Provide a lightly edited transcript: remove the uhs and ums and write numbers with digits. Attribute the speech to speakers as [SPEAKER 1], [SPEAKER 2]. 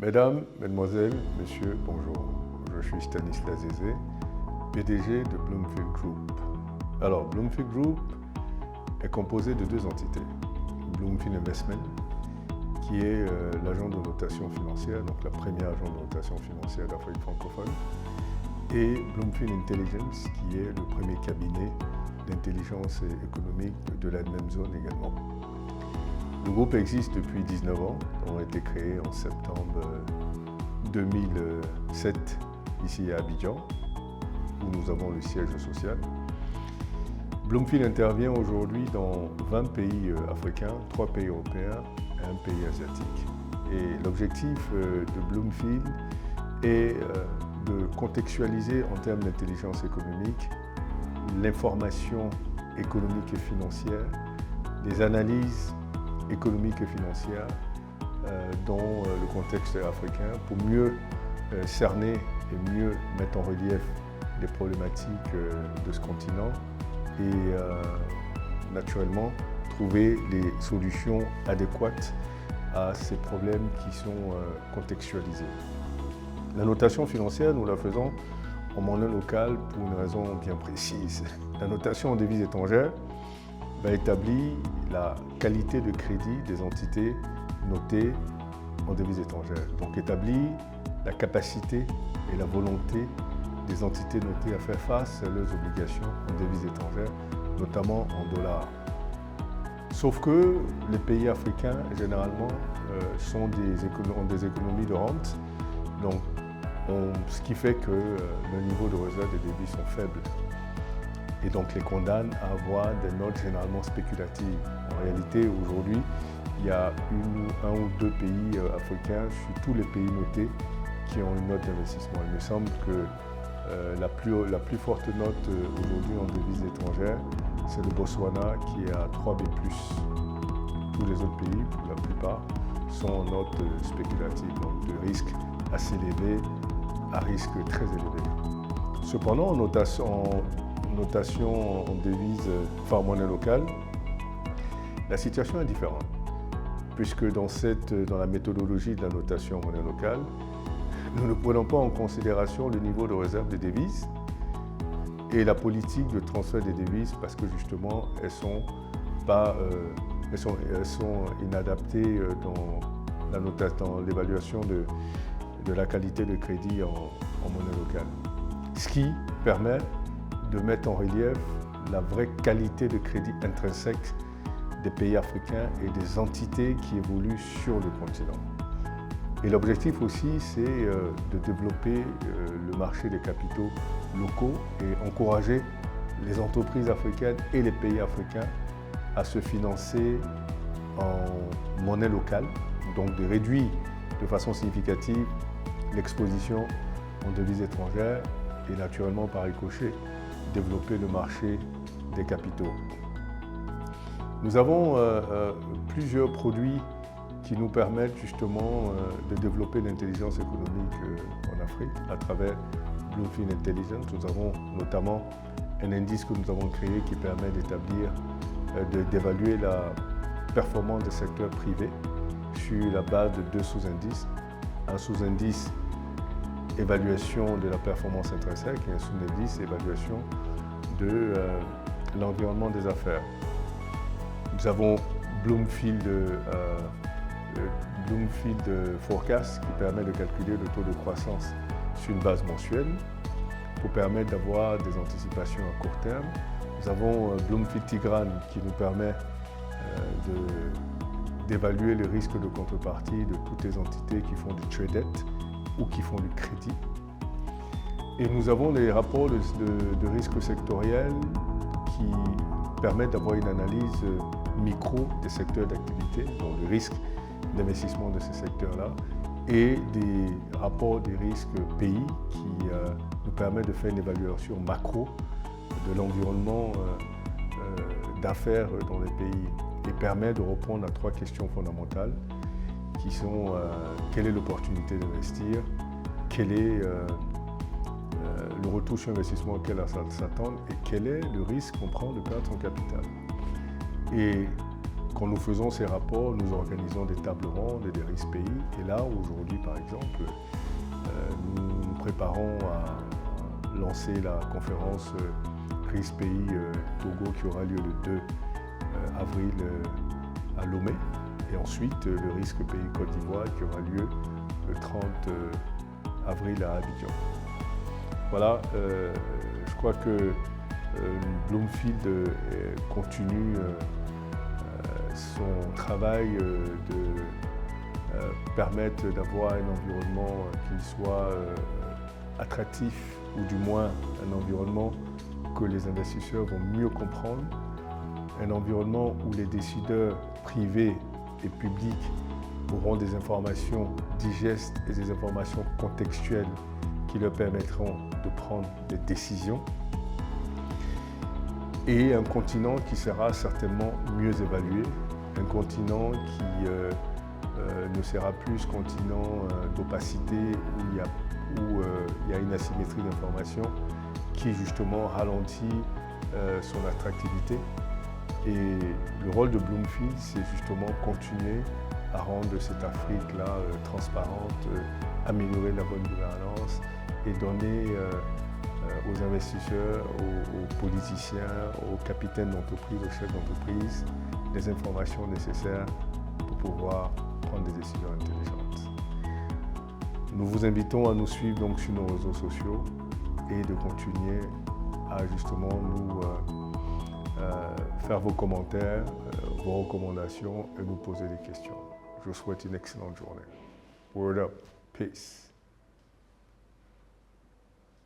[SPEAKER 1] Mesdames, Mesdemoiselles, Messieurs, bonjour. Je suis Stanislas Zézé, PDG de Bloomfield Group. Alors, Bloomfield Group est composé de deux entités. Bloomfield Investment, qui est l'agent de notation financière, donc la première agence de notation financière d'Afrique francophone, et Bloomfield Intelligence, qui est le premier cabinet d'intelligence économique de la même zone également. Le groupe existe depuis 19 ans, on a été créé en septembre 2007 ici à Abidjan, où nous avons le siège social. Bloomfield intervient aujourd'hui dans 20 pays africains, 3 pays européens et un pays asiatique. Et l'objectif de Bloomfield est de contextualiser en termes d'intelligence économique l'information économique et financière, les analyses économiques et financières dans le contexte africain pour mieux cerner et mieux mettre en relief les problématiques de ce continent et naturellement trouver les solutions adéquates à ces problèmes qui sont contextualisés. La notation financière, nous la faisons en monnaie locale pour une raison bien précise. La notation en devises étrangères va établir la qualité de crédit des entités notées en devises étrangères. Donc établir la capacité et la volonté des entités notées à faire face à leurs obligations en devises étrangères, notamment en dollars. Sauf que les pays africains, généralement, ont des économies de rente, donc, ce qui fait que le niveau de réserve des devises sont faibles et donc les condamne à avoir des notes généralement spéculatives. En réalité, aujourd'hui, il y a un ou deux pays africains sur tous les pays notés qui ont une note d'investissement. Il me semble que la plus forte note aujourd'hui en devises étrangères, c'est le Botswana qui est à 3B+. Tous les autres pays, pour la plupart, sont en note spéculative, donc de risque assez élevé à risque très élevé. Cependant, en notation en devise, enfin en monnaie locale, la situation est différente, puisque dans la méthodologie de la notation en monnaie locale, nous ne prenons pas en considération le niveau de réserve des devises et la politique de transfert des devises, parce que justement, elles sont inadaptées dans l'évaluation de la qualité de crédit en monnaie locale. Ce qui permet de mettre en relief la vraie qualité de crédit intrinsèque des pays africains et des entités qui évoluent sur le continent. Et l'objectif aussi, c'est de développer le marché des capitaux locaux et encourager les entreprises africaines et les pays africains à se financer en monnaie locale, donc de réduire de façon significative l'exposition en devises étrangères et naturellement par ricochet développer le marché des capitaux. Nous avons plusieurs produits qui nous permettent justement de développer l'intelligence économique en Afrique à travers Bloomfield Intelligence. Nous avons notamment un indice que nous avons créé qui permet d'évaluer la performance des secteurs privés sur la base de deux sous-indices. Un sous-indice évaluation de la performance intrinsèque et un sous-indice évaluation de l'environnement des affaires. Nous avons Bloomfield Forecast qui permet de calculer le taux de croissance sur une base mensuelle pour permettre d'avoir des anticipations à court terme. Nous avons Bloomfield Tigran qui nous permet d'évaluer le risque de contrepartie de toutes les entités qui font du trade debt ou qui font du crédit. Et nous avons les rapports de risque sectoriel qui permettent d'avoir une analyse micro des secteurs d'activité, donc le risque d'investissement de ces secteurs-là, et des rapports des risques pays qui nous permettent de faire une évaluation macro de l'environnement d'affaires dans les pays et permet de répondre à 3 questions fondamentales qui sont quelle est l'opportunité d'investir, quel est le retour sur investissement auquel on s'attend et quel est le risque qu'on prend de perdre son capital. Et quand nous faisons ces rapports, nous organisons des tables rondes et des risques pays. Et là, aujourd'hui, par exemple, nous nous préparons à lancer la conférence risque pays Togo qui aura lieu le 2 avril à Lomé. Et ensuite, le risque pays Côte d'Ivoire qui aura lieu le 30 avril à Abidjan. Voilà, je crois que Bloomfield continue son travail de permettre d'avoir un environnement qui soit attractif, ou du moins un environnement que les investisseurs vont mieux comprendre, un environnement où les décideurs privés et publics auront des informations digestes et des informations contextuelles qui leur permettront de prendre des décisions, et un continent qui sera certainement mieux évalué, un continent qui ne sera plus ce continent d'opacité où il y a une asymétrie d'information qui justement ralentit son attractivité. Et le rôle de Bloomfield, c'est justement continuer à rendre cette Afrique-là transparente, améliorer la bonne gouvernance et donner aux investisseurs, aux politiciens, aux capitaines d'entreprise, aux chefs d'entreprise les informations nécessaires pour pouvoir prendre des décisions intelligentes. Nous vous invitons à nous suivre donc sur nos réseaux sociaux et de continuer à justement nous faire vos commentaires, vos recommandations et nous poser des questions. Je vous souhaite une excellente journée. Word up. Peace.